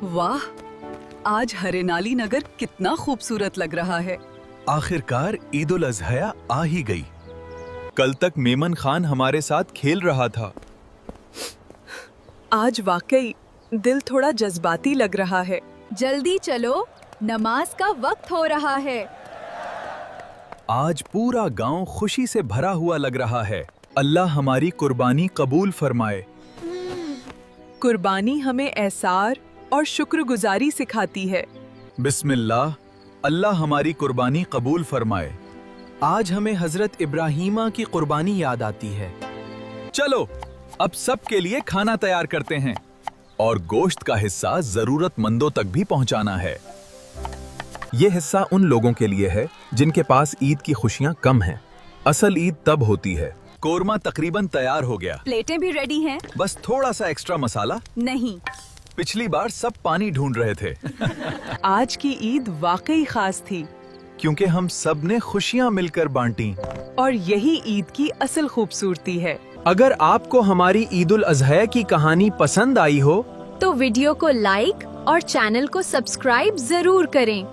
वाह, आज हरेनाली नगर कितना खूबसूरत लग रहा है। आखिरकार ईद उल अज़हा आ ही गई। कल तक मेमन खान हमारे साथ खेल रहा था। आज वाकई दिल थोड़ा जज्बाती लग रहा है। जल्दी चलो, नमाज का वक्त हो रहा है। आज पूरा गांव खुशी से भरा हुआ लग रहा है। अल्लाह हमारी कुर्बानी कबूल फरमाए। कुर्बानी हमें एहसार और शुक्रगुजारी सिखाती है। बिस्मिल्लाह, अल्लाह हमारी कुर्बानी कबूल फरमाए। आज हमें हजरत इब्राहीमा की कुर्बानी याद आती है। चलो अब सबके लिए खाना तैयार करते हैं और गोश्त का हिस्सा जरूरतमंदों तक भी पहुंचाना है। ये हिस्सा उन लोगों के लिए है जिनके पास ईद की खुशियां कम हैं। असल ईद तब होती है। कोरमा तकरीबन तैयार हो गया। प्लेटें भी रेडी हैं। बस थोड़ा सा एक्स्ट्रा मसाला। नहीं, पिछली बार सब पानी ढूंढ रहे थे आज की ईद वाकई खास थी क्योंकि हम सब ने खुशियां मिलकर बांटी। और यही ईद की असल खूबसूरती है। अगर आपको हमारी ईद उल अज़हा की कहानी पसंद आई हो तो वीडियो को लाइक और चैनल को सब्सक्राइब जरूर करें।